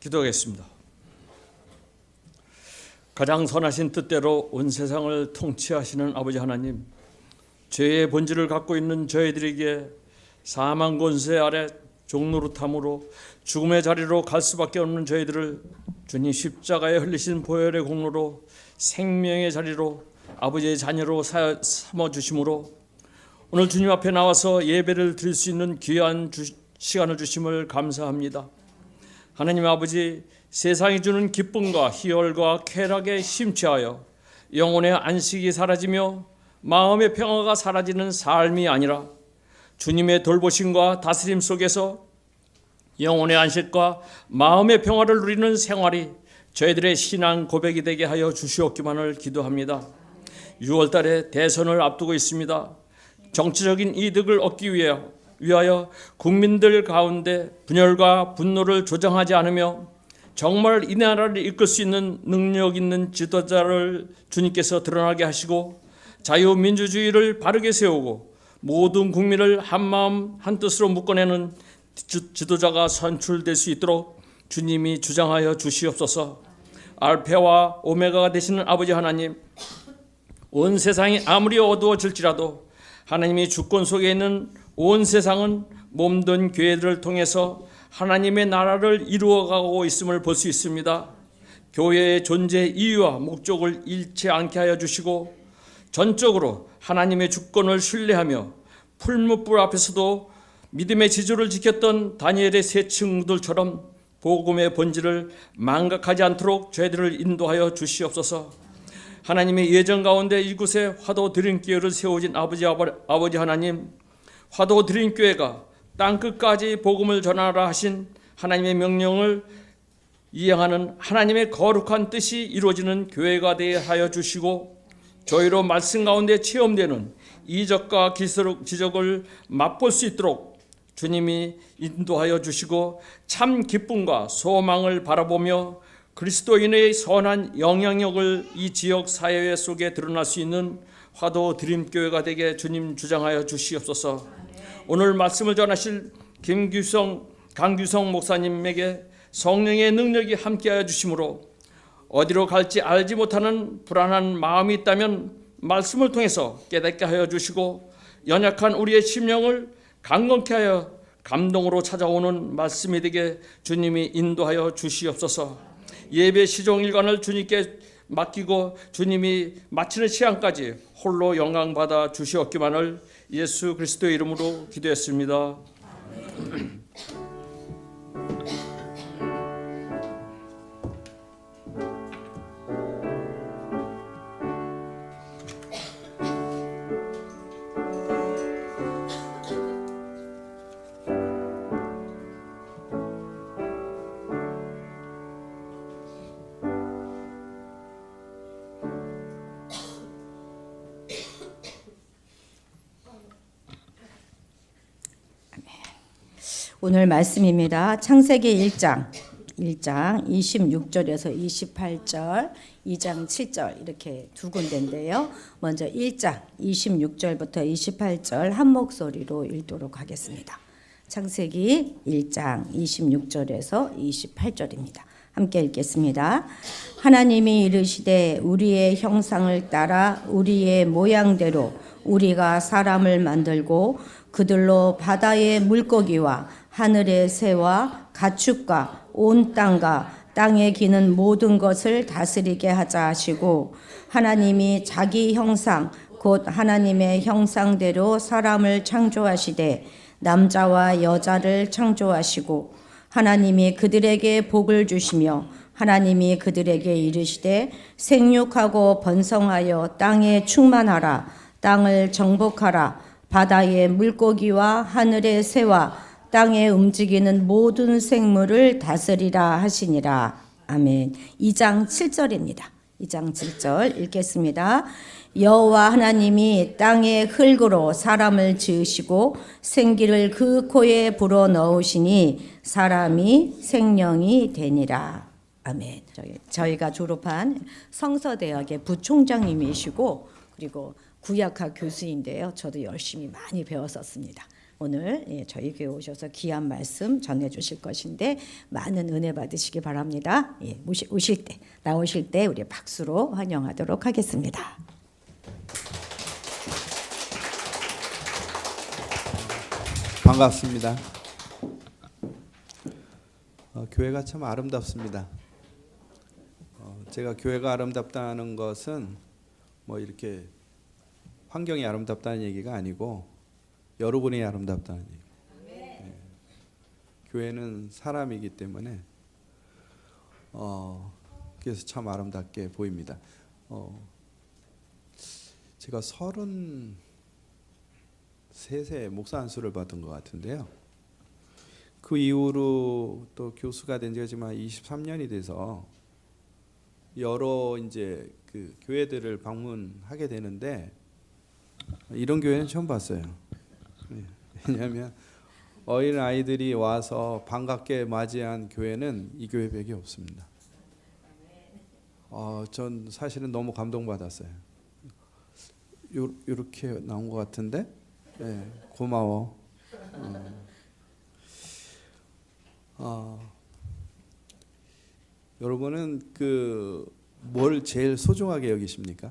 기도하겠습니다. 가장 선하신 뜻대로 온 세상을 통치하시는 아버지 하나님, 죄의 본질을 갖고 있는 저희들에게 사망 권세 아래 종노릇함으로 죽음의 자리로 갈 수밖에 없는 저희들을 주님 십자가에 흘리신 보혈의 공로로 생명의 자리로 아버지의 자녀로 삼아주심으로 오늘 주님 앞에 나와서 예배를 드릴 수 있는 귀한 시간을 주심을 감사합니다. 하나님 아버지, 세상이 주는 기쁨과 희열과 쾌락에 심취하여 영혼의 안식이 사라지며 마음의 평화가 사라지는 삶이 아니라 주님의 돌보심과 다스림 속에서 영혼의 안식과 마음의 평화를 누리는 생활이 저희들의 신앙 고백이 되게 하여 주시옵기만을 기도합니다. 6월달에 대선을 앞두고 있습니다. 정치적인 이득을 얻기 위하여 국민들 가운데 분열과 분노를 조장하지 않으며 정말 이 나라를 이끌 수 있는 능력 있는 지도자를 주님께서 드러나게 하시고 자유민주주의를 바르게 세우고 모든 국민을 한마음 한뜻으로 묶어내는 지도자가 선출될 수 있도록 주님이 주장하여 주시옵소서. 알파와 오메가가 되시는 아버지 하나님, 온 세상이 아무리 어두워질지라도 하나님이 주권 속에 있는 온 세상은 몸된 교회들을 통해서 하나님의 나라를 이루어가고 있음을 볼 수 있습니다. 교회의 존재 이유와 목적을 잃지 않게 하여 주시고 전적으로 하나님의 주권을 신뢰하며 풀무불 앞에서도 믿음의 지조를 지켰던 다니엘의 세 친구들처럼 복음의 본질을 망각하지 않도록 저희들을 인도하여 주시옵소서. 하나님의 예정 가운데 이곳에 화도 드림교회를 세우신 아버지 하나님, 화도 드림교회가 땅끝까지 복음을 전하라 하신 하나님의 명령을 이행하는 하나님의 거룩한 뜻이 이루어지는 교회가 되게 하여 주시고 저희로 말씀 가운데 체험되는 이적과 기적을 맛볼 수 있도록 주님이 인도하여 주시고 참 기쁨과 소망을 바라보며 그리스도인의 선한 영향력을 이 지역 사회 속에 드러날 수 있는 화도 드림교회가 되게 주님 주장하여 주시옵소서. 오늘 말씀을 전하실 강규성 목사님에게 성령의 능력이 함께하여 주심으로 어디로 갈지 알지 못하는 불안한 마음이 있다면 말씀을 통해서 깨닫게 하여 주시고 연약한 우리의 심령을 강건케 하여 감동으로 찾아오는 말씀이 되게 주님이 인도하여 주시옵소서. 예배 시종일관을 주님께 맡기고 주님이 마치는 시간까지 홀로 영광받아 주시옵기만을 예수 그리스도의 이름으로 기도했습니다. 오늘 말씀입니다. 창세기 1장 26절에서 28절, 2장 7절 이렇게 두 군데인데요. 먼저 1장 26절부터 28절 한 목소리로 읽도록 하겠습니다. 창세기 1장 26절에서 28절입니다. 함께 읽겠습니다. 하나님이 이르시되 우리의 형상을 따라 우리의 모양대로 우리가 사람을 만들고 그들로 바다의 물고기와 하늘의 새와 가축과 온 땅과 땅에 기는 모든 것을 다스리게 하자 하시고 하나님이 자기 형상 곧 하나님의 형상대로 사람을 창조하시되 남자와 여자를 창조하시고 하나님이 그들에게 복을 주시며 하나님이 그들에게 이르시되 생육하고 번성하여 땅에 충만하라 땅을 정복하라 바다의 물고기와 하늘의 새와 땅에 움직이는 모든 생물을 다스리라 하시니라. 아멘. 2장 7절입니다. 2장 7절 읽겠습니다. 여호와 하나님이 땅의 흙으로 사람을 지으시고 생기를 그 코에 불어 넣으시니 사람이 생명이 되니라. 아멘. 저희가 졸업한 성서대학의 부총장님이시고 그리고 구약학 교수인데요. 저도 열심히 많이 배웠었습니다. 오늘 저희 교회 오셔서 귀한 말씀 전해 주실 것인데 많은 은혜 받으시기 바랍니다. 오실 때 나오실 때 우리 박수로 환영하도록 하겠습니다. 반갑습니다. 교회가 참 아름답습니다. 제가 교회가 아름답다는 것은 뭐 이렇게 환경이 아름답다는 얘기가 아니고 여러분이 아름답다는 얘기. 교회는 사람이기 때문에 그래서 참 아름답게 보입니다. 제가 33세 목사 안수를 받은 것 같은데요. 그 이후로 또 교수가 된 지가 지금 23년이 돼서 여러 이제 그 교회들을 방문하게 되는데 이런 교회는 처음 봤어요. 왜냐하면 어린 아이들이 와서 반갑게 맞이한 교회는 이 교회밖에 없습니다. 전 사실은 너무 감동받았어요. 이렇게 나온 것 같은데, 네, 고마워. 여러분은 뭘 제일 소중하게 여기십니까?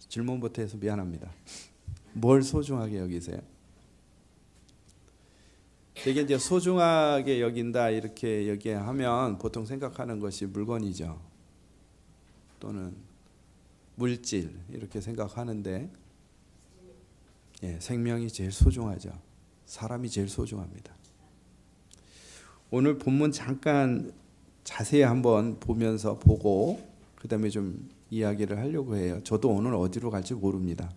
질문부터 해서 미안합니다. 뭘 소중하게 여기세요? 되게 이제 소중하게 여긴다 이렇게 얘기하면 보통 생각하는 것이 물건이죠. 또는 물질 이렇게 생각하는데 생명이 제일 소중하죠. 사람이 제일 소중합니다. 오늘 본문 잠깐 자세히 한번 보고 그다음에 좀 이야기를 하려고 해요. 저도 오늘 어디로 갈지 모릅니다.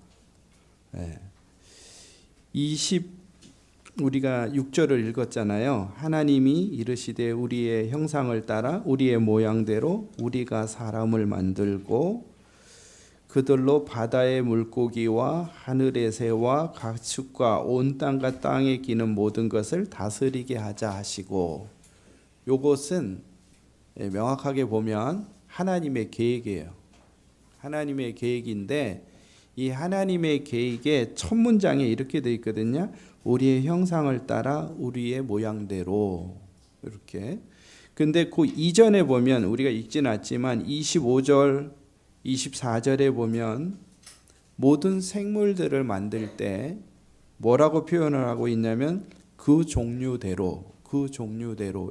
우리가 6절을 읽었잖아요. 하나님이 이르시되 우리의 형상을 따라 우리의 모양대로 우리가 사람을 만들고 그들로 바다의 물고기와 하늘의 새와 가축과 온 땅과 땅에 기는 모든 것을 다스리게 하자 하시고, 요것은 명확하게 보면 하나님의 계획이에요. 하나님의 계획인데 이 하나님의 계획의 첫 문장에 이렇게 되어 있거든요. 우리의 형상을 따라 우리의 모양대로 이렇게. 근데 그 이전에 보면 우리가 읽진 않지만 25절 24절에 보면 모든 생물들을 만들 때 뭐라고 표현을 하고 있냐면 그 종류대로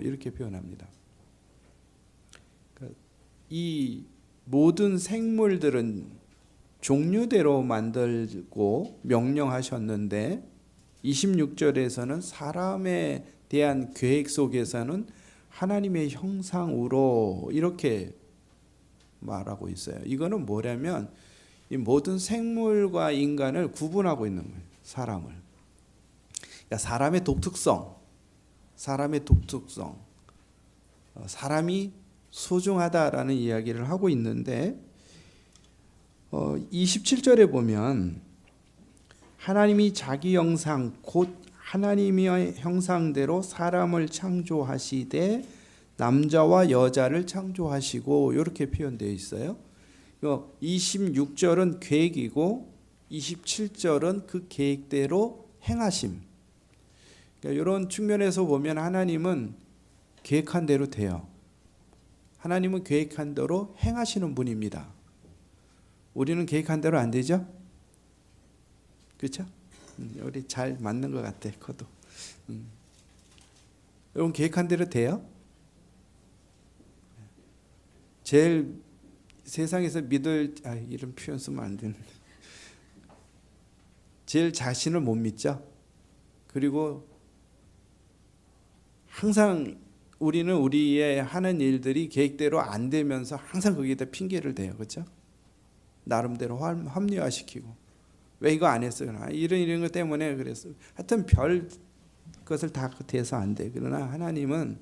이렇게 표현합니다. 이 모든 생물들은 종류대로 만들고 명령하셨는데 26절에서는 사람에 대한 계획 속에서는 하나님의 형상으로 이렇게 말하고 있어요. 이거는 뭐냐면 이 모든 생물과 인간을 구분하고 있는 거예요. 사람을. 그러니까 사람의 독특성, 사람이 소중하다라는 이야기를 하고 있는데 27절에 보면 하나님이 자기 형상 곧 하나님의 형상대로 사람을 창조하시되 남자와 여자를 창조하시고 이렇게 표현되어 있어요. 26절은 계획이고 27절은 그 계획대로 행하심. 그러니까 이런 측면에서 보면 하나님은 계획한 대로 돼요. 하나님은 계획한 대로 행하시는 분입니다. 우리는 계획한 대로 안 되죠? 그렇죠? 우리 잘 맞는 것 같아, 코도. 여러분 계획한 대로 돼요? 제일 세상에서 이런 표현 쓰면 안 되는. 제일 자신을 못 믿죠? 그리고 항상 우리는 우리의 하는 일들이 계획대로 안 되면서 항상 거기에다 핑계를 대요. 그렇죠? 나름대로 합리화시키고 왜 이거 안 했어요? 이런 것 때문에 그랬어요. 하여튼 별 것을 다 대서 안 돼. 그러나 하나님은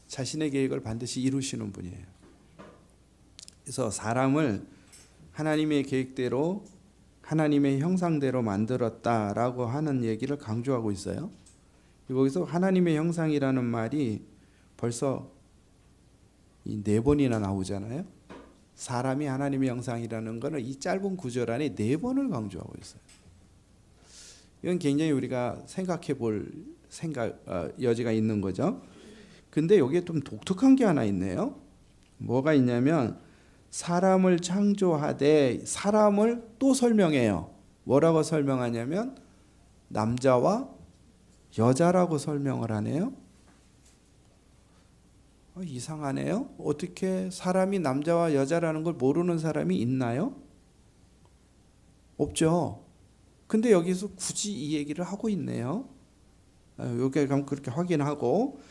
자신의 계획을 반드시 이루시는 분이에요. 그래서 사람을 하나님의 계획대로 하나님의 형상대로 만들었다라고 하는 얘기를 강조하고 있어요. 여기서 하나님의 형상이라는 말이 벌써 4번이나 나오잖아요. 사람이 하나님의 형상이라는 것은 이 짧은 구절 안에 4번을 강조하고 있어요. 이건 굉장히 우리가 생각해 볼 여지가 있는 거죠. 근데 여기에 좀 독특한 게 하나 있네요. 뭐가 있냐면 사람을 창조하되 사람을 또 설명해요. 뭐라고 설명하냐면 남자와 여자라고 설명을 하네요. 이상하네요. 어떻게 사람이 남자와 여자라는 걸 모르는 사람이 있나요? 없죠. 근데 여기서 굳이 이 얘기를 하고 있네요. 여기 가면 그렇게 확인하고,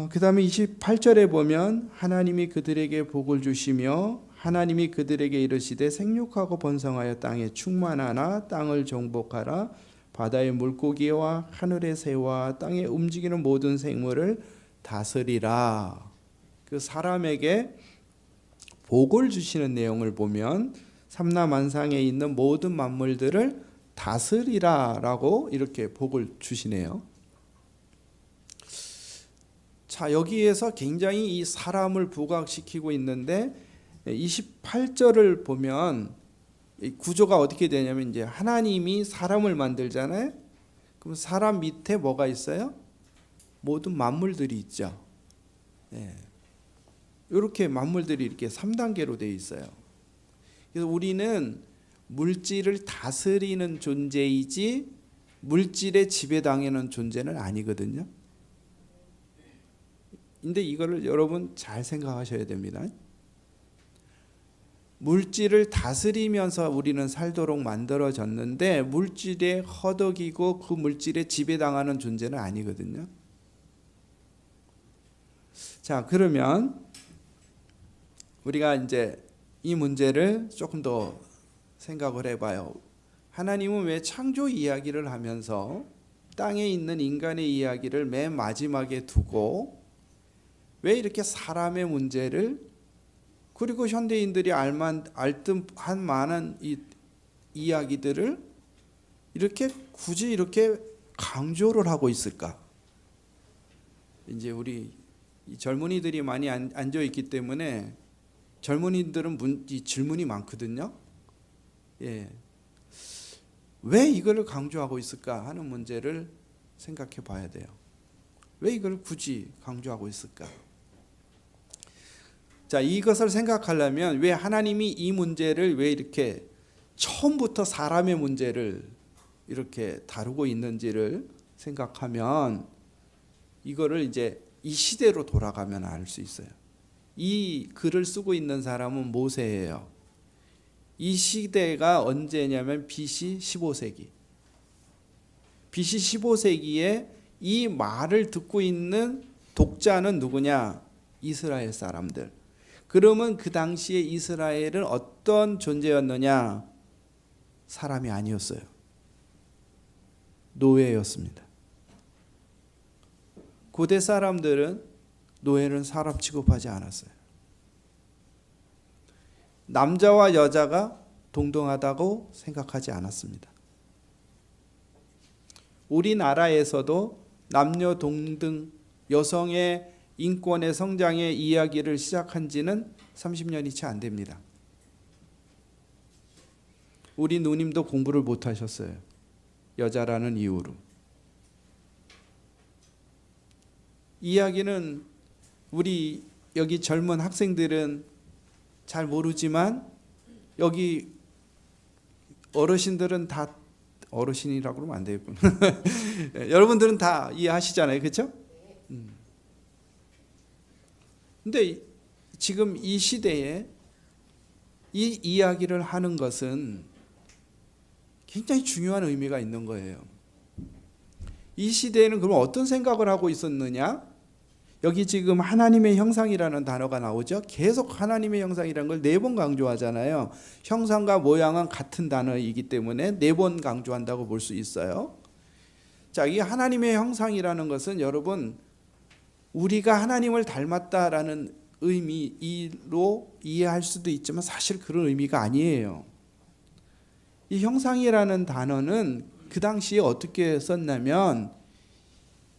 그 다음에 28절에 보면 하나님이 그들에게 복을 주시며 하나님이 그들에게 이르시되 생육하고 번성하여 땅에 충만하나 땅을 정복하라. 바다의 물고기와 하늘의 새와 땅에 움직이는 모든 생물을 다스리라. 그 사람에게 복을 주시는 내용을 보면 삼라만상에 있는 모든 만물들을 다스리라라고 이렇게 복을 주시네요. 자, 여기에서 굉장히 이 사람을 부각시키고 있는데 28절을 보면 구조가 어떻게 되냐면 이제 하나님이 사람을 만들잖아요. 그럼 사람 밑에 뭐가 있어요? 모든 만물들이 있죠. 이렇게 만물들이 이렇게 3단계로 되어 있어요. 그래서 우리는 물질을 다스리는 존재이지 물질에 지배당하는 존재는 아니거든요. 근데 이거를 여러분 잘 생각하셔야 됩니다. 물질을 다스리면서 우리는 살도록 만들어졌는데 물질에 허덕이고 그 물질에 지배당하는 존재는 아니거든요. 자, 그러면 우리가 이제 이 문제를 조금 더 생각을 해봐요. 하나님은 왜 창조 이야기를 하면서 땅에 있는 인간의 이야기를 맨 마지막에 두고 왜 이렇게 사람의 문제를, 그리고 현대인들이 알듯한 많은 이 이야기들을 이렇게 굳이 이렇게 강조를 하고 있을까? 이제 우리 젊은이들이 많이 앉아 있기 때문에 젊은이들은 질문이 많거든요. 왜 이걸 강조하고 있을까 하는 문제를 생각해 봐야 돼요. 왜 이걸 굳이 강조하고 있을까? 자, 이것을 생각하려면 왜 하나님이 이 문제를 왜 이렇게 처음부터 사람의 문제를 이렇게 다루고 있는지를 생각하면 이거를 이제 이 시대로 돌아가면 알 수 있어요. 이 글을 쓰고 있는 사람은 모세예요. 이 시대가 언제냐면 BC 15세기. BC 15세기에 이 말을 듣고 있는 독자는 누구냐? 이스라엘 사람들. 그러면 그 당시에 이스라엘은 어떤 존재였느냐? 사람이 아니었어요. 노예였습니다. 고대 사람들은 노예는 사람 취급하지 않았어요. 남자와 여자가 동등하다고 생각하지 않았습니다. 우리나라에서도 남녀 동등, 여성의 인권의 성장의 이야기를 시작한 지는 30년이 채 안 됩니다. 우리 누님도 공부를 못 하셨어요. 여자라는 이유로. 이야기는 우리 여기 젊은 학생들은 잘 모르지만 여기 어르신들은 다, 어르신이라고 그러면 안 되겠구나. 여러분들은 다 이해하시잖아요. 그렇죠? 근데 지금 이 시대에 이 이야기를 하는 것은 굉장히 중요한 의미가 있는 거예요. 이 시대에는 그럼 어떤 생각을 하고 있었느냐? 여기 지금 하나님의 형상이라는 단어가 나오죠. 계속 하나님의 형상이라는 걸 4번 강조하잖아요. 형상과 모양은 같은 단어이기 때문에 4번 강조한다고 볼 수 있어요. 자, 이 하나님의 형상이라는 것은 여러분 우리가 하나님을 닮았다라는 의미로 이해할 수도 있지만 사실 그런 의미가 아니에요. 이 형상이라는 단어는 그 당시에 어떻게 썼냐면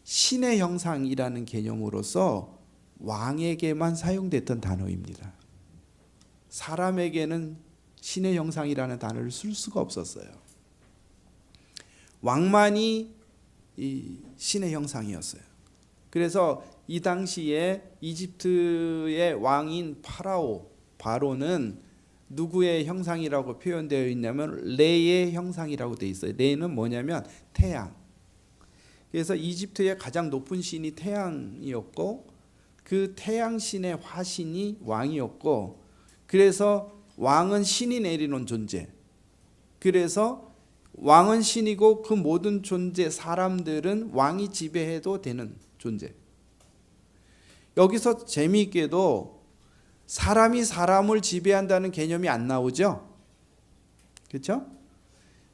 신의 형상이라는 개념으로서 왕에게만 사용됐던 단어입니다. 사람에게는 신의 형상이라는 단어를 쓸 수가 없었어요. 왕만이 이 신의 형상이었어요. 그래서 이 당시에 이집트의 왕인 바로는 누구의 형상이라고 표현되어 있냐면 레의 형상이라고 되어 있어요. 레는 뭐냐면 태양. 그래서 이집트의 가장 높은 신이 태양이었고 그 태양신의 화신이 왕이었고 그래서 왕은 신이 내리는 존재. 그래서 왕은 신이고 그 모든 존재 사람들은 왕이 지배해도 되는 존재. 여기서 재미있게도 사람이 사람을 지배한다는 개념이 안 나오죠? 그렇죠?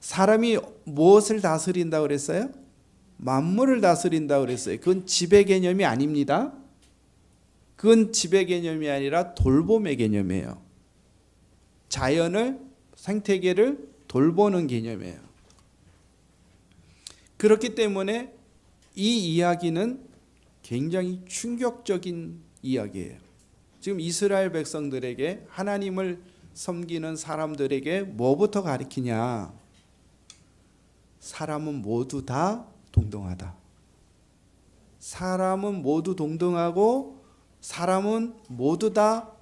사람이 무엇을 다스린다고 그랬어요? 만물을 다스린다고 그랬어요. 그건 지배 개념이 아닙니다. 그건 지배 개념이 아니라 돌봄의 개념이에요. 자연을, 생태계를 돌보는 개념이에요. 그렇기 때문에 이 이야기는 굉장히 충격적인 이야기예요. 지금 이스라엘 백성들에게 하나님을 섬기는 사람들에게 뭐부터 가르치냐? 사람은 모두 다 동등하다. 사람은 모두 동등하고 사람은 모두 다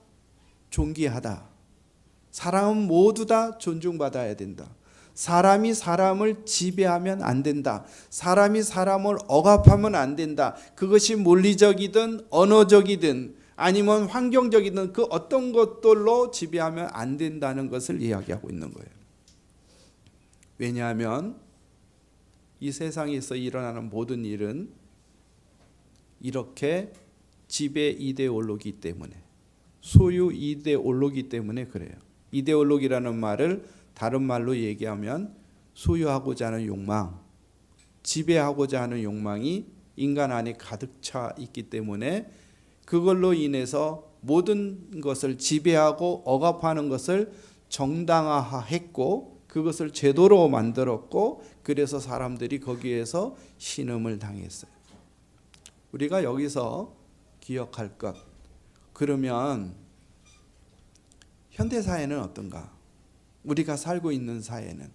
존귀하다. 사람은 모두 다 존중받아야 된다. 사람이 사람을 지배하면 안 된다. 사람이 사람을 억압하면 안 된다. 그것이 물리적이든 언어적이든 아니면 환경적이든 그 어떤 것들로 지배하면 안 된다는 것을 이야기하고 있는 거예요. 왜냐하면 이 세상에서 일어나는 모든 일은 이렇게 지배 이데올로기 때문에, 소유 이데올로기 때문에 그래요. 이데올로기라는 말을 다른 말로 얘기하면 소유하고자 하는 욕망, 지배하고자 하는 욕망이 인간 안에 가득 차 있기 때문에 그걸로 인해서 모든 것을 지배하고 억압하는 것을 정당화했고 그것을 제도로 만들었고 그래서 사람들이 거기에서 신음을 당했어요. 우리가 여기서 기억할 것, 그러면 현대사회는 어떤가? 우리가 살고 있는 사회는,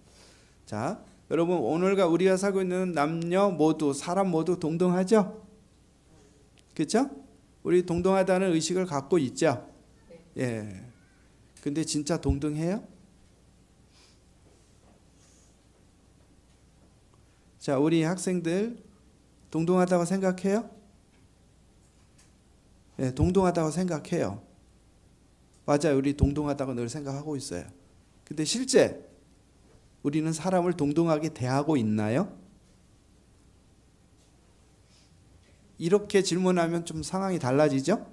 자, 여러분 오늘과 우리가 살고 있는 남녀 모두, 사람 모두 동등하죠? 그렇죠? 우리 동등하다는 의식을 갖고 있죠? 예. 근데 진짜 동등해요? 자, 우리 학생들 동등하다고 생각해요? 예, 동등하다고 생각해요. 맞아요. 우리 동등하다고 늘 생각하고 있어요. 근데 실제 우리는 사람을 동등하게 대하고 있나요? 이렇게 질문하면 좀 상황이 달라지죠?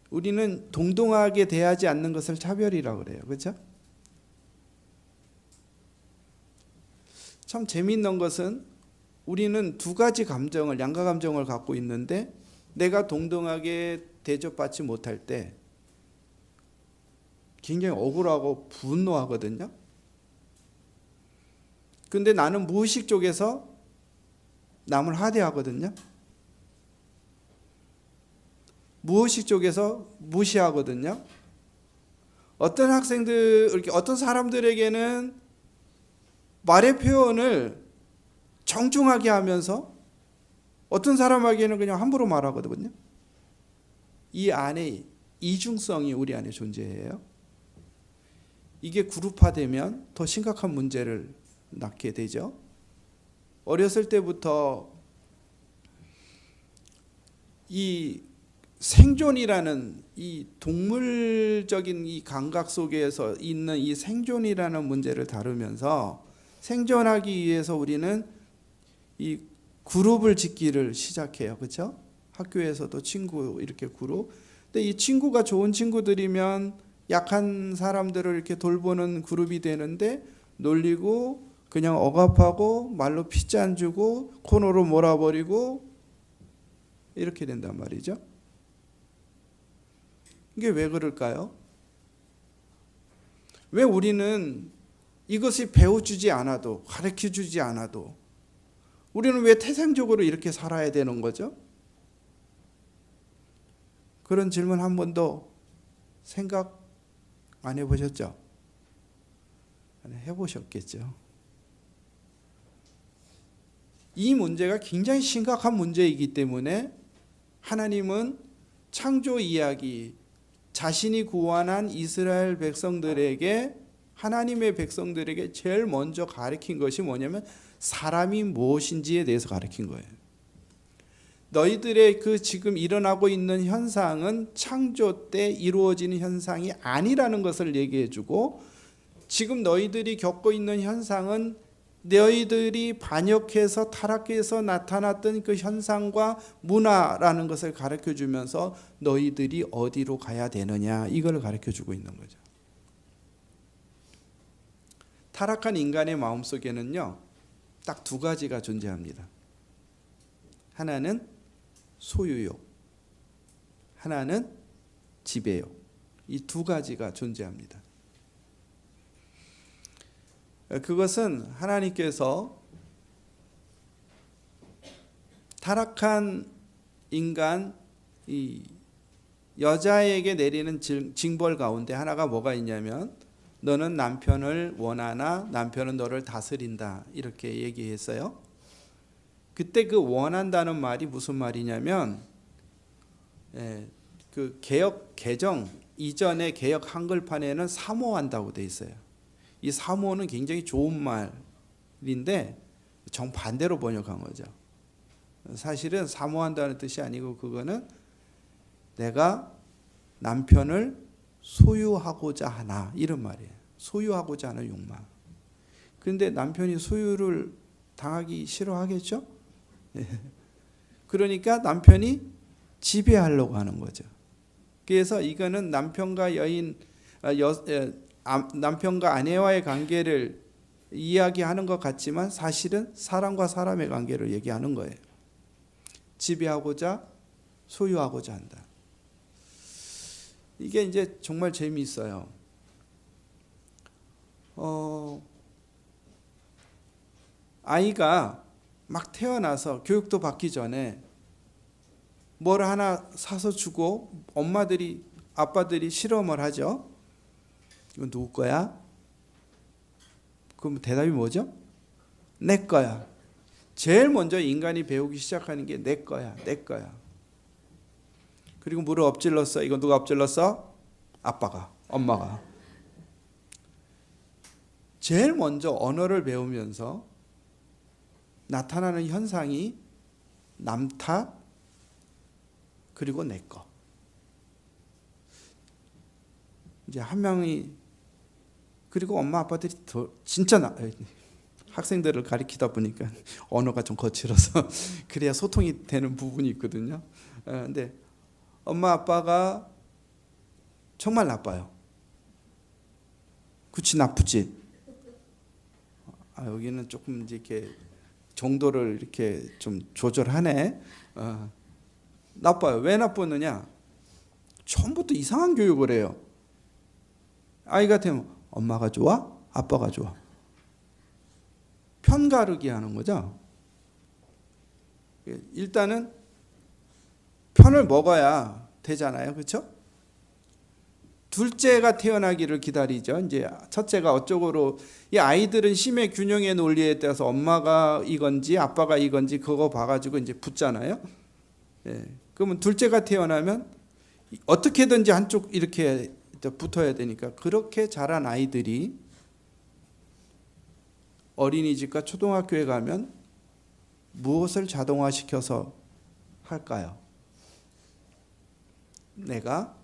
우리는 동등하게 대하지 않는 것을 차별이라고 그래요. 그렇죠? 참 재미있는 것은 우리는 두 가지 감정을, 양가 감정을 갖고 있는데 내가 동등하게 대접받지 못할 때 굉장히 억울하고 분노하거든요. 근데 나는 무의식 쪽에서 남을 하대하거든요. 무의식 쪽에서 무시하거든요. 어떤 학생들, 이렇게 어떤 사람들에게는 말의 표현을 정중하게 하면서 어떤 사람에게는 그냥 함부로 말하거든요. 이 안에 이중성이 우리 안에 존재해요. 이게 그룹화되면 더 심각한 문제를 낳게 되죠. 어렸을 때부터 이 생존이라는 이 동물적인 이 감각 속에서 있는 이 생존이라는 문제를 다루면서 생존하기 위해서 우리는 이 그룹을 짓기를 시작해요. 그렇죠? 학교에서도 친구 이렇게 그룹. 근데 이 친구가 좋은 친구들이면 약한 사람들을 이렇게 돌보는 그룹이 되는데 놀리고 그냥 억압하고 말로 피자 주고 코너로 몰아버리고 이렇게 된단 말이죠. 이게 왜 그럴까요? 왜 우리는 이것이 배워주지 않아도, 가르쳐주지 않아도 우리는 왜 태생적으로 이렇게 살아야 되는 거죠? 그런 질문 한 번도 생각해 안 해보셨죠? 해보셨겠죠. 이 문제가 굉장히 심각한 문제이기 때문에 하나님은 창조 이야기, 자신이 구원한 이스라엘 백성들에게, 하나님의 백성들에게 제일 먼저 가르친 것이 뭐냐면 사람이 무엇인지에 대해서 가르친 거예요. 너희들의 그 지금 일어나고 있는 현상은 창조 때 이루어지는 현상이 아니라는 것을 얘기해 주고, 지금 너희들이 겪고 있는 현상은 너희들이 반역해서 타락해서 나타났던 그 현상과 문화라는 것을 가르쳐 주면서 너희들이 어디로 가야 되느냐, 이걸 가르쳐 주고 있는 거죠. 타락한 인간의 마음속에는요, 딱 두 가지가 존재합니다. 하나는 소유욕, 하나는 지배욕. 이 두 가지가 존재합니다. 그것은 하나님께서 타락한 인간, 이 여자에게 내리는 징벌 가운데 하나가 뭐가 있냐면, 너는 남편을 원하나 남편은 너를 다스린다, 이렇게 얘기했어요. 그때 그 원한다는 말이 무슨 말이냐면, 그 개역 개정 이전의 개역 한글판에는 사모한다고 돼 있어요. 이 사모는 굉장히 좋은 말인데 정반대로 번역한 거죠. 사실은 사모한다는 뜻이 아니고, 그거는 내가 남편을 소유하고자 하나, 이런 말이에요. 소유하고자 하는 욕망. 그런데 남편이 소유를 당하기 싫어하겠죠? 그러니까 남편이 지배하려고 하는 거죠. 그래서 이거는 남편과 남편과 아내와의 관계를 이야기하는 것 같지만 사실은 사람과 사람의 관계를 얘기하는 거예요. 지배하고자, 소유하고자 한다. 이게 이제 정말 재미있어요. 아이가 막 태어나서 교육도 받기 전에 뭘 하나 사서 주고 엄마들이, 아빠들이 실험을 하죠. 이건 누구 거야? 그럼 대답이 뭐죠? 내 거야. 제일 먼저 인간이 배우기 시작하는 게 내 거야, 내 거야. 그리고 물을 엎질렀어. 이거 누가 엎질렀어? 아빠가, 엄마가. 제일 먼저 언어를 배우면서 나타나는 현상이 남 탓, 그리고 내 거. 이제 한 명이, 그리고 엄마 아빠들이 더 진짜 학생들을 가리키다 보니까 언어가 좀 거칠어서 그래야 소통이 되는 부분이 있거든요. 근데 엄마 아빠가 정말 나빠요. 그치, 나쁘지. 여기는 조금 이렇게 정도를 이렇게 좀 조절하네. 나빠요. 왜 나쁘느냐? 처음부터 이상한 교육을 해요. 아이가 되면 엄마가 좋아? 아빠가 좋아? 편가르기 하는 거죠. 일단은 편을 먹어야 되잖아요. 그렇죠? 둘째가 태어나기를 기다리죠. 이제 첫째가 어쩌고로, 이 아이들은 힘의 균형의 논리에 따라서 엄마가 이건지 아빠가 이건지 그거 봐가지고 이제 붙잖아요. 그러면 둘째가 태어나면 어떻게든지 한쪽 이렇게 붙어야 되니까, 그렇게 자란 아이들이 어린이집과 초등학교에 가면 무엇을 자동화시켜서 할까요? 내가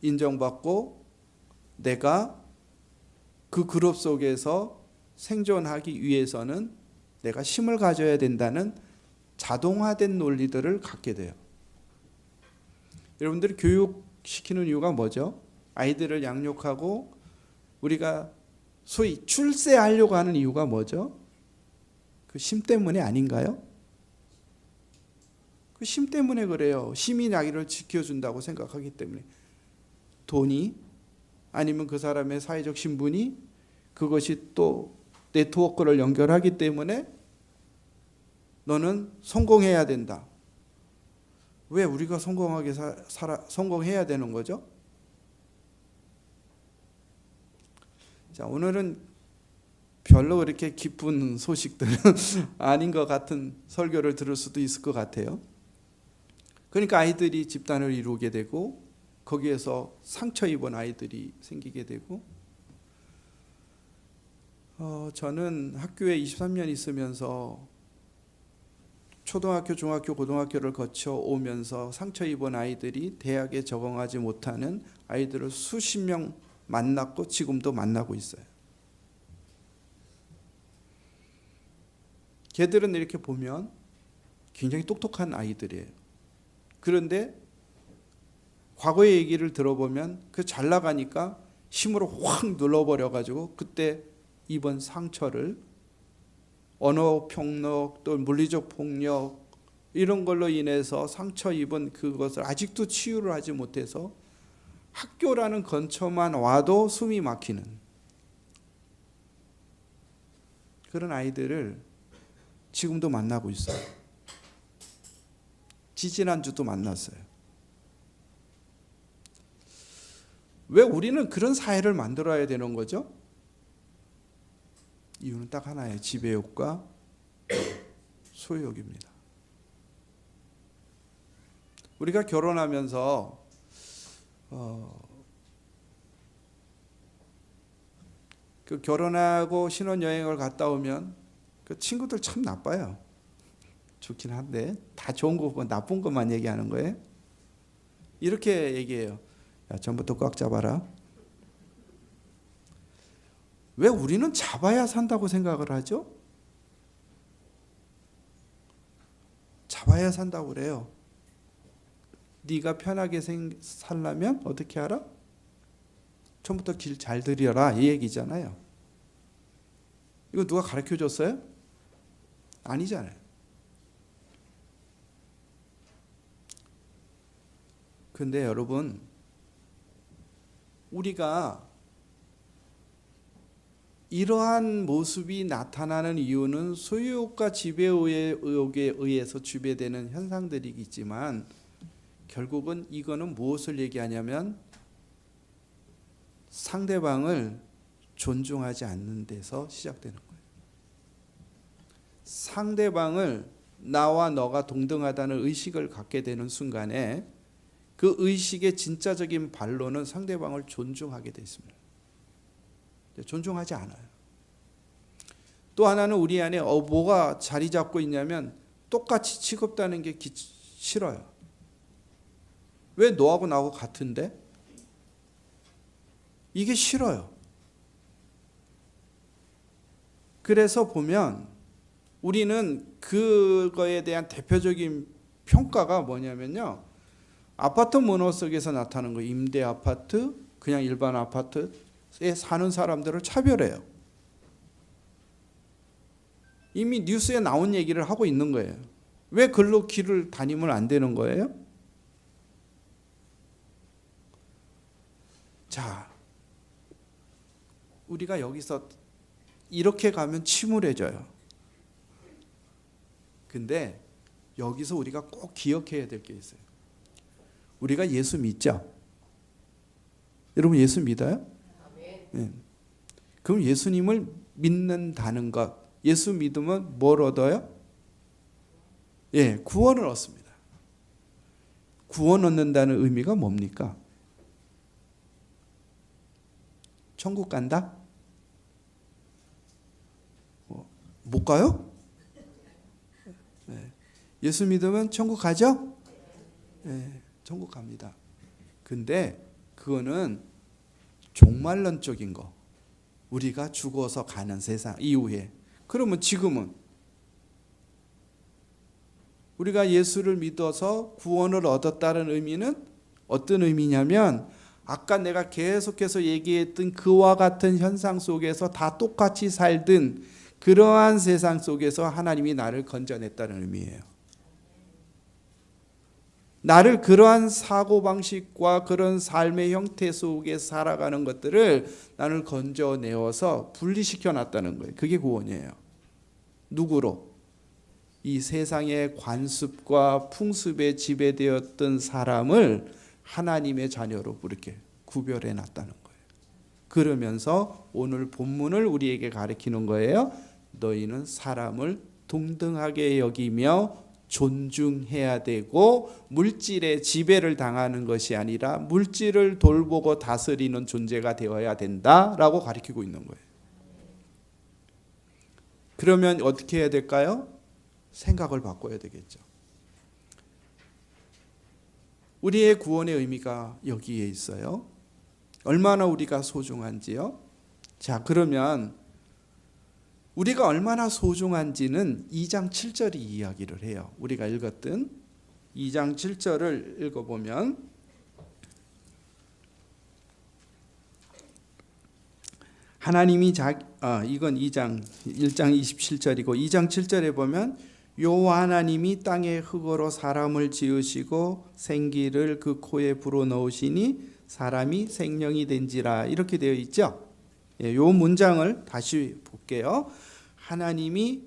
인정받고 내가 그 그룹 속에서 생존하기 위해서는 내가 힘을 가져야 된다는 자동화된 논리들을 갖게 돼요. 여러분들이 교육시키는 이유가 뭐죠? 아이들을 양육하고 우리가 소위 출세하려고 하는 이유가 뭐죠? 그 힘 때문에 아닌가요? 그 힘 때문에 그래요. 힘이 나기를 지켜준다고 생각하기 때문에. 돈이, 아니면 그 사람의 사회적 신분이, 그것이 또 네트워크를 연결하기 때문에 너는 성공해야 된다. 왜 우리가 성공하게 성공해야 되는 거죠? 자, 오늘은 별로 그렇게 기쁜 소식들은 아닌 것 같은 설교를 들을 수도 있을 것 같아요. 그러니까 아이들이 집단을 이루게 되고 거기에서 상처 입은 아이들이 생기게 되고 저는 학교에 23년 있으면서 초등학교, 중학교, 고등학교를 거쳐 오면서 상처 입은 아이들이 대학에 적응하지 못하는 아이들을 수십 명 만났고 지금도 만나고 있어요. 걔들은 이렇게 보면 굉장히 똑똑한 아이들이에요. 그런데 과거의 얘기를 들어보면 그 잘 나가니까 힘으로 확 눌러버려가지고 그때 입은 상처를 언어 폭력 또 물리적 폭력 이런 걸로 인해서 상처 입은 그것을 아직도 치유를 하지 못해서 학교라는 근처만 와도 숨이 막히는 그런 아이들을 지금도 만나고 있어요. 지지난주도 만났어요. 왜 우리는 그런 사회를 만들어야 되는 거죠? 이유는 딱 하나예요. 지배욕과 소유욕입니다. 우리가 결혼하면서 그 결혼하고 신혼여행을 갔다 오면 그 친구들 참 나빠요. 좋긴 한데 다 좋은 거 보고 나쁜 것만 얘기하는 거예요. 이렇게 얘기해요. 야, 전부터 꽉 잡아라. 왜 우리는 잡아야 산다고 생각을 하죠? 잡아야 산다고 그래요. 네가 편하게 살려면 어떻게 하라? 처음부터 길 잘 들여라 이 얘기잖아요. 이거 누가 가르쳐줬어요? 아니잖아요. 근데 여러분, 우리가 이러한 모습이 나타나는 이유는 소유욕과 지배의욕에 의해서 지배되는 현상들이겠지만 결국은 이거는 무엇을 얘기하냐면 상대방을 존중하지 않는 데서 시작되는 거예요. 상대방을 나와 너가 동등하다는 의식을 갖게 되는 순간에 그 의식의 진짜적인 반론은 상대방을 존중하게 되어 있습니다. 존중하지 않아요. 또 하나는 우리 안에 뭐가 자리 잡고 있냐면 똑같이 취급다는 게 싫어요. 왜 너하고 나하고 같은데? 이게 싫어요. 그래서 보면 우리는 그거에 대한 대표적인 평가가 뭐냐면요. 아파트 문호 속에서 나타나는 거예요. 임대 아파트, 그냥 일반 아파트에 사는 사람들을 차별해요. 이미 뉴스에 나온 얘기를 하고 있는 거예요. 왜 글로 길을 다니면 안 되는 거예요? 자, 우리가 여기서 이렇게 가면 침울해져요. 근데 여기서 우리가 꼭 기억해야 될 게 있어요. 우리가 예수 믿죠? 여러분 예수 믿어요? 네. 그럼 예수님을 믿는다는 것, 예수 믿으면 뭘 얻어요? 예, 구원을 얻습니다. 구원 얻는다는 의미가 뭡니까? 천국 간다? 못 가요? 네. 예수 믿으면 천국 가죠? 네, 천국 갑니다. 근데 그거는 종말론적인 거. 우리가 죽어서 가는 세상 이후에. 그러면 지금은 우리가 예수를 믿어서 구원을 얻었다는 의미는 어떤 의미냐면 아까 내가 계속해서 얘기했던 그와 같은 현상 속에서 다 똑같이 살든 그러한 세상 속에서 하나님이 나를 건져냈다는 의미예요. 나를 그러한 사고방식과 그런 삶의 형태 속에 살아가는 것들을 나를 건져내어서 분리시켜놨다는 거예요. 그게 구원이에요. 누구로? 이 세상의 관습과 풍습에 지배되었던 사람을 하나님의 자녀로 이렇게 구별해놨다는 거예요. 그러면서 오늘 본문을 우리에게 가르치는 거예요. 너희는 사람을 동등하게 여기며 존중해야 되고 물질에 지배를 당하는 것이 아니라 물질을 돌보고 다스리는 존재가 되어야 된다라고 가르치고 있는 거예요. 그러면 어떻게 해야 될까요? 생각을 바꿔야 되겠죠. 우리의 구원의 의미가 여기에 있어요. 얼마나 우리가 소중한지요? 자, 그러면 우리가 얼마나 소중한지는 2장 7절이 이야기를 해요. 우리가 읽었던 2장 7절을 읽어보면 하나님이 이건 1장 27절이고 2장 7절에 보면 여호와 하나님이 땅의 흙으로 사람을 지으시고 생기를 그 코에 불어넣으시니 사람이 생명이 된지라 이렇게 되어 있죠. 이 문장을 다시 볼게요. 하나님이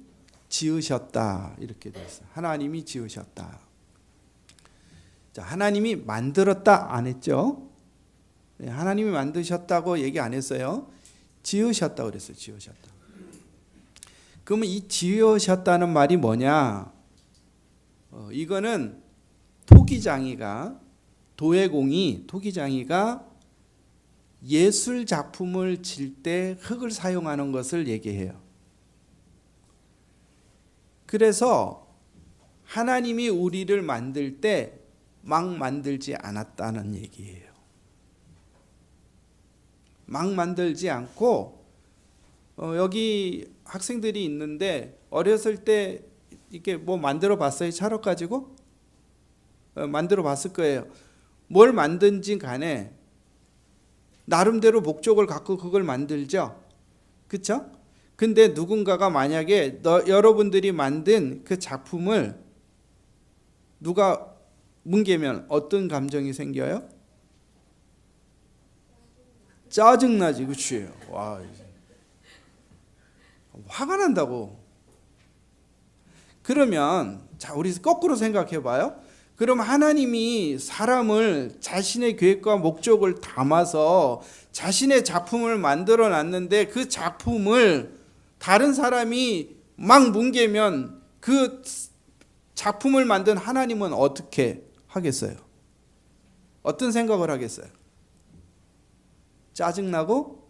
지으셨다 이렇게 되어 있어요. 하나님이 지으셨다. 자, 하나님이 만들었다 안 했죠? 하나님이 만드셨다고 얘기 안 했어요. 지으셨다 그랬어요. 지으셨다. 그러면 이 지으셨다는 말이 뭐냐? 이거는 토기장이가 예술 작품을 질 때 흙을 사용하는 것을 얘기해요. 그래서 하나님이 우리를 만들 때 막 만들지 않았다는 얘기예요. 막 만들지 않고 여기 학생들이 있는데 어렸을 때 이렇게 뭐 만들어 봤어요? 찰흙 가지고? 만들어 봤을 거예요. 뭘 만든지 간에 나름대로 목적을 갖고 그걸 만들죠. 그렇죠? 근데 누군가가 만약에 여러분들이 만든 그 작품을 누가 뭉개면 어떤 감정이 생겨요? 짜증나지. 그치? 와, 화가 난다고. 그러면 자, 우리 거꾸로 생각해 봐요. 그럼 하나님이 사람을 자신의 계획과 목적을 담아서 자신의 작품을 만들어 놨는데 그 작품을 다른 사람이 막 뭉개면 그 작품을 만든 하나님은 어떻게 하겠어요? 어떤 생각을 하겠어요? 짜증나고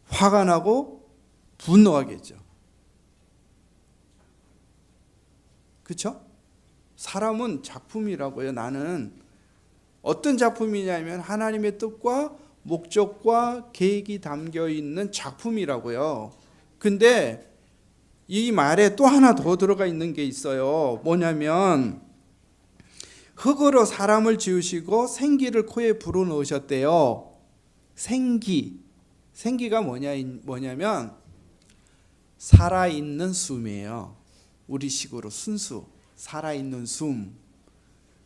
화가 나고 분노하겠죠. 그렇죠? 사람은 작품이라고요. 나는 어떤 작품이냐면 하나님의 뜻과 목적과 계획이 담겨 있는 작품이라고요. 근데 이 말에 또 하나 더 들어가 있는 게 있어요. 뭐냐면 흙으로 사람을 지으시고 생기를 코에 불어넣으셨대요. 생기가 뭐냐면 살아있는 숨이에요. 우리식으로 순수, 살아있는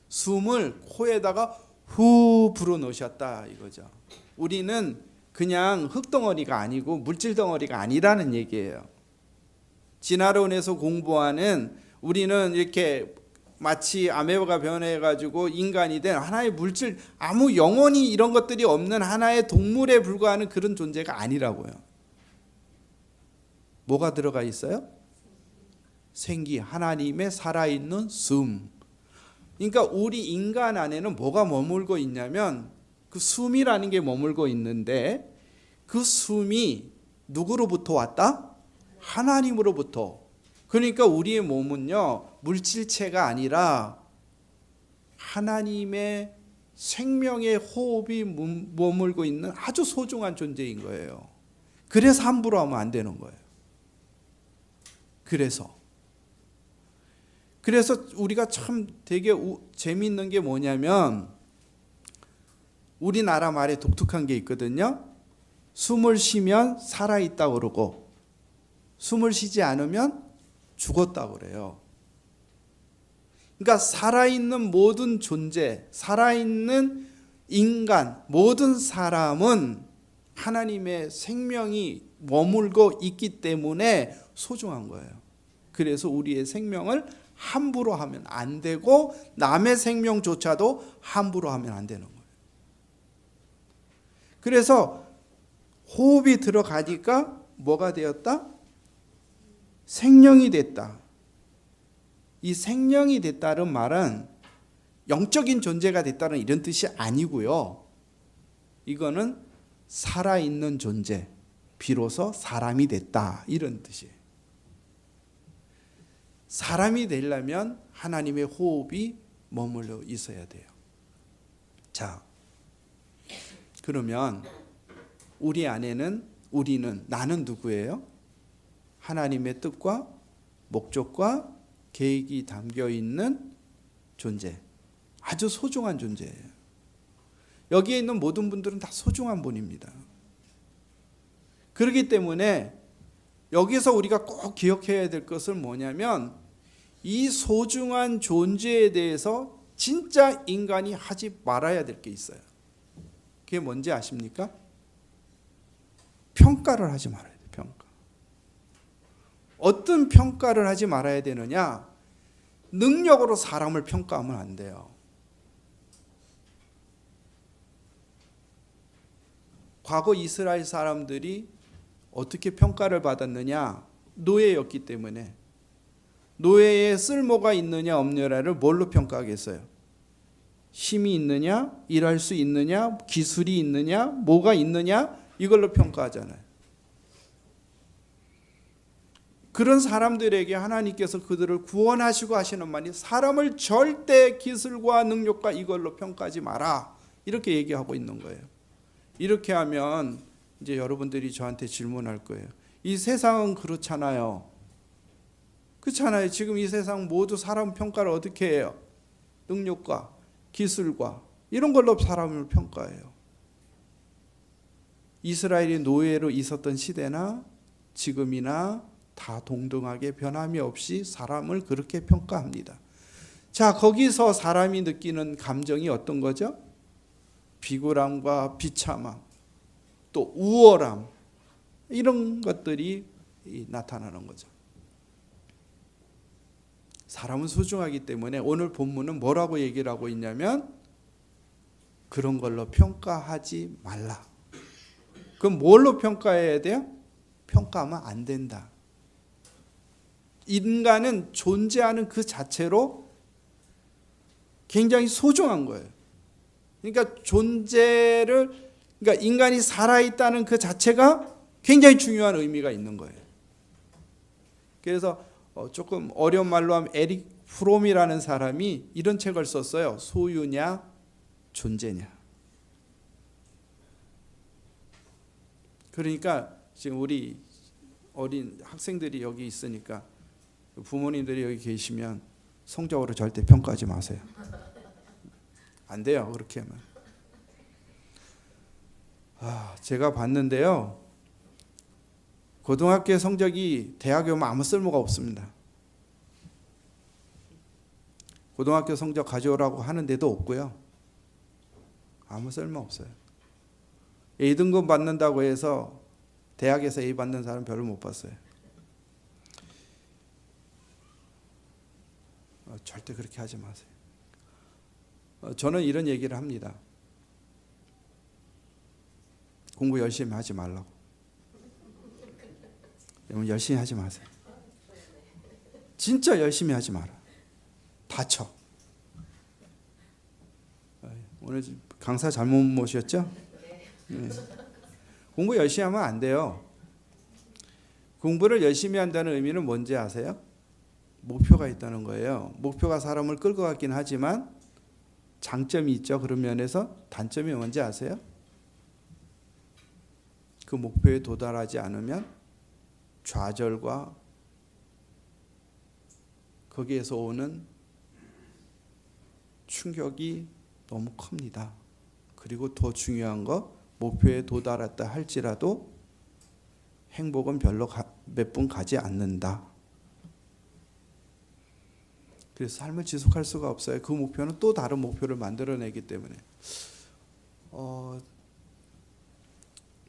숨을 코에다가 후 불어넣으셨다 이거죠. 우리는 그냥 흙덩어리가 아니고 물질덩어리가 아니라는 얘기예요. 진화론에서 공부하는 우리는 이렇게 마치 아메바가 변해가지고 인간이 된 하나의 물질, 아무 영혼이 이런 것들이 없는 하나의 동물에 불과하는 그런 존재가 아니라고요. 뭐가 들어가 있어요? 생기, 하나님의 살아있는 숨. 그러니까 우리 인간 안에는 뭐가 머물고 있냐면 그 숨이라는 게 머물고 있는데 그 숨이 누구로부터 왔다? 하나님으로부터. 그러니까 우리의 몸은요, 물질체가 아니라 하나님의 생명의 호흡이 머물고 있는 아주 소중한 존재인 거예요. 그래서 함부로 하면 안 되는 거예요. 그래서 우리가 참 되게 재미있는 게 뭐냐면 우리나라 말에 독특한 게 있거든요. 숨을 쉬면 살아있다고 그러고 숨을 쉬지 않으면 죽었다고 그래요. 그러니까 살아있는 모든 존재, 살아있는 인간, 모든 사람은 하나님의 생명이 머물고 있기 때문에 소중한 거예요. 그래서 우리의 생명을 함부로 하면 안 되고 남의 생명조차도 함부로 하면 안 되는 거예요. 그래서 호흡이 들어가니까 뭐가 되었다? 생명이 됐다. 이 생명이 됐다는 말은 영적인 존재가 됐다는 이런 뜻이 아니고요. 이거는 살아있는 존재, 비로소 사람이 됐다 이런 뜻이에요. 사람이 되려면 하나님의 호흡이 머물러 있어야 돼요. 자, 그러면 우리 안에는 나는 누구예요? 하나님의 뜻과 목적과 계획이 담겨 있는 존재, 아주 소중한 존재예요. 여기에 있는 모든 분들은 다 소중한 분입니다. 그렇기 때문에 여기서 우리가 꼭 기억해야 될 것은 뭐냐면 이 소중한 존재에 대해서 진짜 인간이 하지 말아야 될 게 있어요. 그게 뭔지 아십니까? 평가를 하지 말아야 돼요. 평가. 어떤 평가를 하지 말아야 되느냐? 능력으로 사람을 평가하면 안 돼요. 과거 이스라엘 사람들이 어떻게 평가를 받았느냐? 노예였기 때문에. 노예의 쓸모가 있느냐 없느냐를 뭘로 평가하겠어요? 힘이 있느냐? 일할 수 있느냐? 기술이 있느냐? 뭐가 있느냐? 이걸로 평가하잖아요. 그런 사람들에게 하나님께서 그들을 구원하시고 하시는 말이 사람을 절대 기술과 능력과 이걸로 평가하지 마라. 이렇게 얘기하고 있는 거예요. 이렇게 하면 이제 여러분들이 저한테 질문할 거예요. 이 세상은 그렇잖아요. 그렇잖아요. 지금 이 세상 모두 사람 평가를 어떻게 해요? 능력과 기술과 이런 걸로 사람을 평가해요. 이스라엘이 노예로 있었던 시대나 지금이나 다 동등하게 변함이 없이 사람을 그렇게 평가합니다. 자, 거기서 사람이 느끼는 감정이 어떤 거죠? 비굴함과 비참함, 또 우월함, 이런 것들이 나타나는 거죠. 사람은 소중하기 때문에 오늘 본문은 뭐라고 얘기를 하고 있냐면 그런 걸로 평가하지 말라. 그럼 뭘로 평가해야 돼요? 평가하면 안 된다. 인간은 존재하는 그 자체로 굉장히 소중한 거예요. 그러니까 그러니까 인간이 살아있다는 그 자체가 굉장히 중요한 의미가 있는 거예요. 그래서 조금 어려운 말로 하면 에릭 프롬이라는 사람이 이런 책을 썼어요. 소유냐 존재냐. 그러니까 지금 우리 어린 학생들이 여기 있으니까 부모님들이 여기 계시면 성적으로 절대 평가하지 마세요. 안 돼요. 그렇게 하면. 제가 봤는데요. 고등학교 성적이 대학에 오면 아무 쓸모가 없습니다. 고등학교 성적 가져오라고 하는데도 없고요. 아무 쓸모 없어요. A등급 받는다고 해서 대학에서 A 받는 사람 별로 못 봤어요. 절대 그렇게 하지 마세요. 저는 이런 얘기를 합니다. 공부 열심히 하지 말라고. 여러분 열심히 하지 마세요. 진짜 열심히 하지 마라. 다쳐. 오늘 강사 잘못 모셨죠? 네. 공부 열심히 하면 안 돼요. 공부를 열심히 한다는 의미는 뭔지 아세요? 목표가 있다는 거예요. 목표가 사람을 끌고 갔긴 하지만 장점이 있죠. 그런 면에서 단점이 뭔지 아세요? 그 목표에 도달하지 않으면 좌절과 거기에서 오는 충격이 너무 큽니다. 그리고 더 중요한 거 목표에 도달했다 할지라도 행복은 별로 몇 분 가지 않는다. 그래서 삶을 지속할 수가 없어요. 그 목표는 또 다른 목표를 만들어내기 때문에.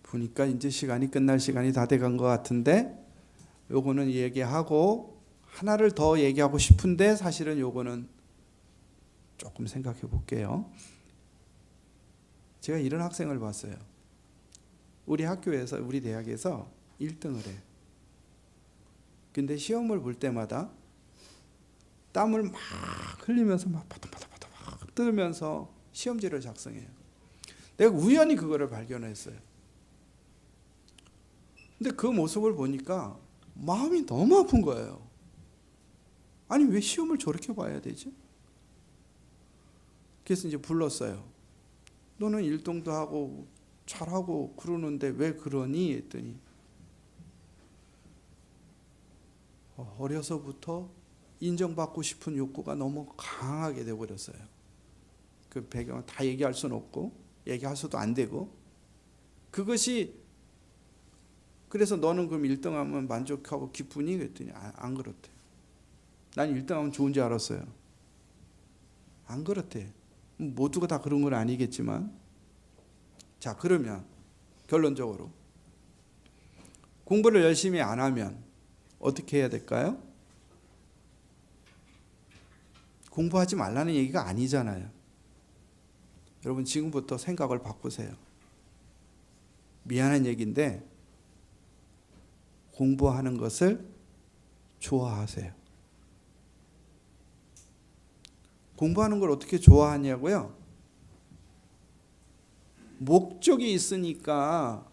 보니까 이제 시간이 끝날 시간이 다 돼간 것 같은데 요거는 얘기하고 하나를 더 얘기하고 싶은데 사실은 요거는 조금 생각해 볼게요. 제가 이런 학생을 봤어요. 우리 학교에서 우리 대학에서 1등을 해. 근데 시험을 볼 때마다 땀을 막 흘리면서 막 바닥바닥바닥 막 뜨면서 시험지를 작성해요. 내가 우연히 그거를 발견했어요. 근데 그 모습을 보니까 마음이 너무 아픈 거예요. 아니 왜 시험을 저렇게 봐야 되지? 그래서 이제 불렀어요. 너는 1등도 하고 잘하고 그러는데 왜 그러니? 했더니 어려서부터 인정받고 싶은 욕구가 너무 강하게 돼버렸어요. 그 배경을 다 얘기할 수는 없고 얘기할 수도 안 되고, 그것이 그래서 너는 그럼 1등하면 만족하고 기쁘니? 그랬더니 안 그렇대. 난 1등하면 좋은 줄 알았어요. 안 그렇대. 모두가 다 그런 건 아니겠지만, 자 그러면 결론적으로 공부를 열심히 안 하면 어떻게 해야 될까요? 공부하지 말라는 얘기가 아니잖아요. 여러분 지금부터 생각을 바꾸세요. 미안한 얘기인데 공부하는 것을 좋아하세요. 공부하는 걸 어떻게 좋아하냐고요? 목적이 있으니까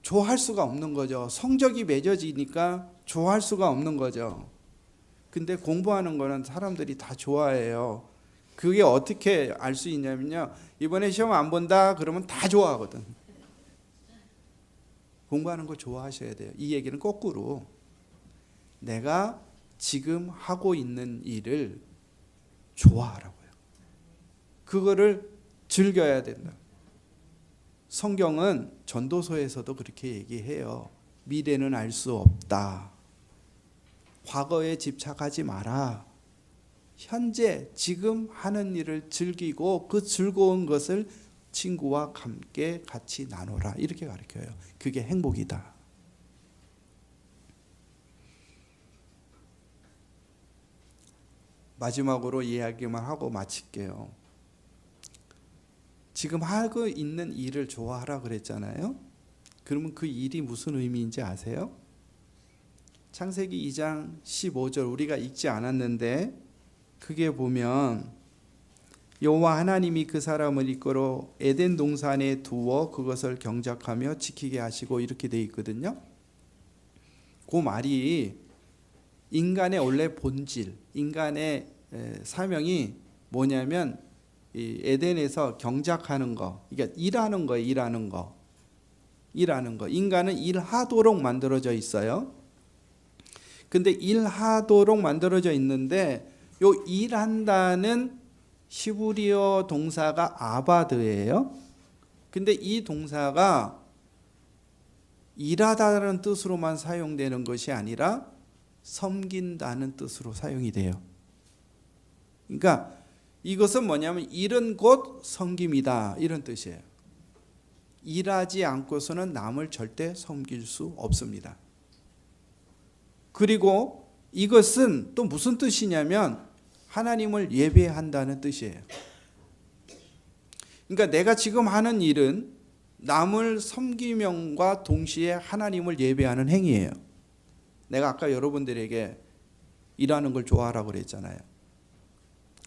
좋아할 수가 없는 거죠. 성적이 맺어지니까 좋아할 수가 없는 거죠. 근데 공부하는 거는 사람들이 다 좋아해요. 그게 어떻게 알 수 있냐면요, 이번에 시험 안 본다 그러면 다 좋아하거든. 공부하는 거 좋아하셔야 돼요. 이 얘기는 거꾸로 내가 지금 하고 있는 일을 좋아하라고요. 그거를 즐겨야 된다. 성경은 전도서에서도 그렇게 얘기해요. 미래는 알 수 없다. 과거에 집착하지 마라. 현재 지금 하는 일을 즐기고 그 즐거운 것을 친구와 함께 같이 나눠라. 이렇게 가르쳐요. 그게 행복이다. 마지막으로 이야기만 하고 마칠게요. 지금 하고 있는 일을 좋아하라 그랬잖아요. 그러면 그 일이 무슨 의미인지 아세요? 창세기 2장 15절 우리가 읽지 않았는데, 그게 보면 여호와 하나님이 그 사람을 이끌어 에덴 동산에 두어 그것을 경작하며 지키게 하시고, 이렇게 돼 있거든요. 그 말이 인간의 원래 본질, 인간의 사명이 뭐냐면 이 에덴에서 경작하는 거, 그러니까 일하는 거예요. 일하는 거. 인간은 일하도록 만들어져 있어요. 근데 일하도록 만들어져 있는데 요 일한다는 히브리어 동사가 아바드예요. 근데 이 동사가 일하다는 뜻으로만 사용되는 것이 아니라 섬긴다는 뜻으로 사용이 돼요. 그러니까 이것은 뭐냐면 일은 곧 섬김이다, 이런 뜻이에요. 일하지 않고서는 남을 절대 섬길 수 없습니다. 그리고 이것은 또 무슨 뜻이냐면 하나님을 예배한다는 뜻이에요. 그러니까 내가 지금 하는 일은 남을 섬기면과 동시에 하나님을 예배하는 행위예요. 내가 아까 여러분들에게 일하는 걸 좋아하라고 그랬잖아요.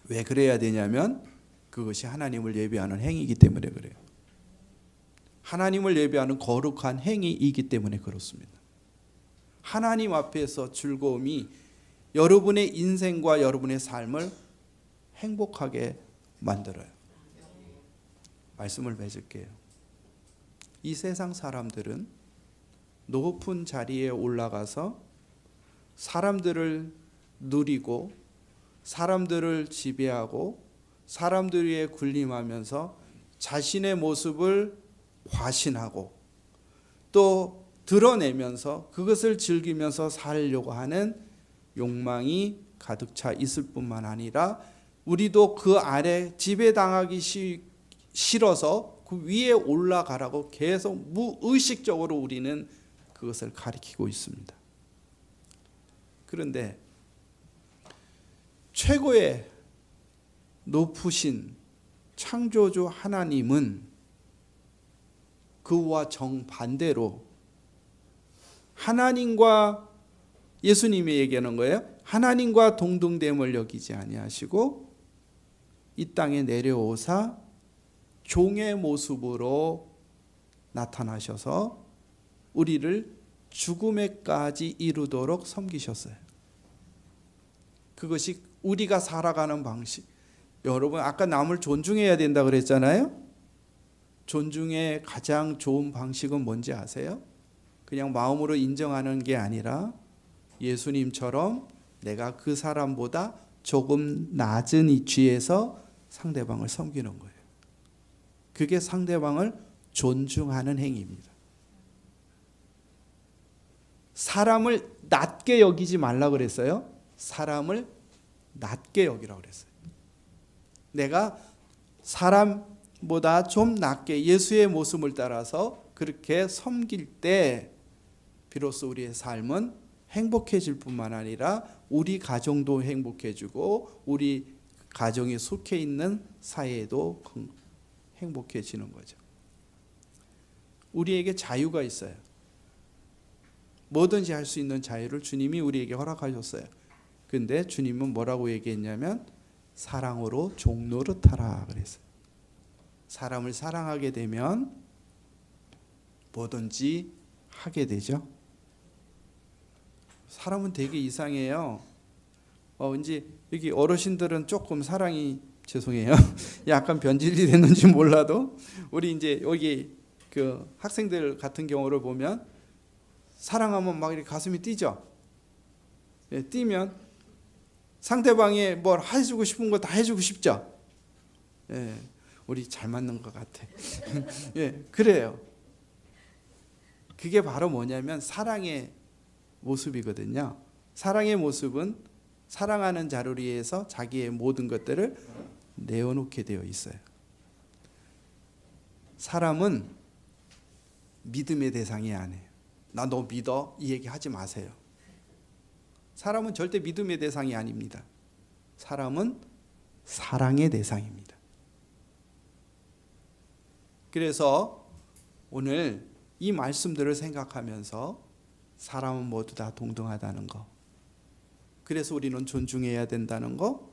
왜 그래야 되냐면 그것이 하나님을 예배하는 행위이기 때문에 그래요. 하나님을 예배하는 거룩한 행위이기 때문에 그렇습니다. 하나님 앞에서 즐거움이 여러분의 인생과 여러분의 삶을 행복하게 만들어요. 말씀을 맺을게요. 이 세상 사람들은 높은 자리에 올라가서 사람들을 누리고 사람들을 지배하고 사람들 위에 군림하면서 자신의 모습을 과신하고 또 드러내면서 그것을 즐기면서 살려고 하는 욕망이 가득 차 있을 뿐만 아니라 우리도 그 아래 지배당하기 싫어서 그 위에 올라가라고 계속 무의식적으로 우리는 그것을 가리키고 있습니다. 그런데 최고의 높으신 창조주 하나님은 그와 정반대로 하나님과 예수님이 얘기하는 거예요. 하나님과 동등됨을 여기지 아니하시고 이 땅에 내려오사 종의 모습으로 나타나셔서 우리를 죽음에까지 이르도록 섬기셨어요. 그것이 우리가 살아가는 방식. 여러분 아까 남을 존중해야 된다 그랬잖아요. 존중의 가장 좋은 방식은 뭔지 아세요? 그냥 마음으로 인정하는 게 아니라 예수님처럼 내가 그 사람보다 조금 낮은 위치에서 상대방을 섬기는 거예요. 그게 상대방을 존중하는 행위입니다. 사람을 낮게 여기지 말라 그랬어요. 사람을 낮게 여기라고 그랬어요. 내가 사람보다 좀 낮게 예수의 모습을 따라서 그렇게 섬길 때 비로소 우리의 삶은 행복해질 뿐만 아니라 우리 가정도 행복해지고 우리 가정에 속해 있는 사회도 행복해지는 거죠. 우리에게 자유가 있어요. 뭐든지 할 수 있는 자유를 주님이 우리에게 허락하셨어요. 근데 주님은 뭐라고 얘기했냐면 사랑으로 종노릇하라 그랬어요. 사람을 사랑하게 되면 뭐든지 하게 되죠. 사람은 되게 이상해요. 이제 여기 어르신들은 조금 사랑이 죄송해요. 약간 변질이 됐는지 몰라도 우리 이제 여기 그 학생들 같은 경우를 보면 사랑하면 막 이렇게 가슴이 뛰죠. 예, 뛰면 상대방이 뭘 해주고 싶은 거 다 해주고 싶죠. 예, 우리 잘 맞는 것 같아. 예, 그래요. 그게 바로 뭐냐면 사랑의 모습이거든요. 사랑의 모습은 사랑하는 자를 위해서 자기의 모든 것들을 내어놓게 되어 있어요. 사람은 믿음의 대상이 아니에요. 나 너 믿어? 이 얘기 하지 마세요. 사람은 절대 믿음의 대상이 아닙니다. 사람은 사랑의 대상입니다. 그래서 오늘 이 말씀들을 생각하면서 사람은 모두 다 동등하다는 거, 그래서 우리는 존중해야 된다는 거,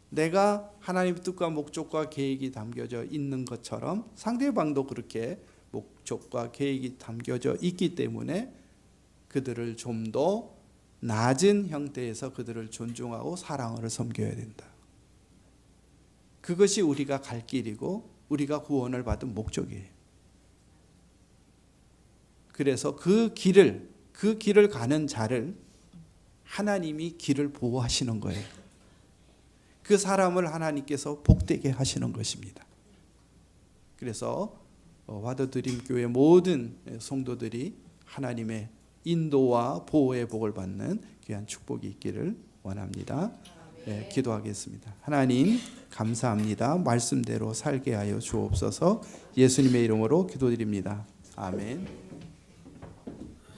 내가 하나님의 뜻과 목적과 계획이 담겨져 있는 것처럼 상대방도 그렇게 목적과 계획이 담겨져 있기 때문에 그들을 좀 더 낮은 형태에서 그들을 존중하고 사랑으로 섬겨야 된다. 그것이 우리가 갈 길이고 우리가 구원을 받은 목적이에요. 그래서 그 길을 가는 자를 하나님이 길을 보호하시는 거예요. 그 사람을 하나님께서 복되게 하시는 것입니다. 그래서 와더드림교회 모든 성도들이 하나님의 인도와 보호의 복을 받는 귀한 축복이 있기를 원합니다. 네, 기도하겠습니다. 하나님 감사합니다. 말씀대로 살게 하여 주옵소서. 예수님의 이름으로 기도드립니다. 아멘.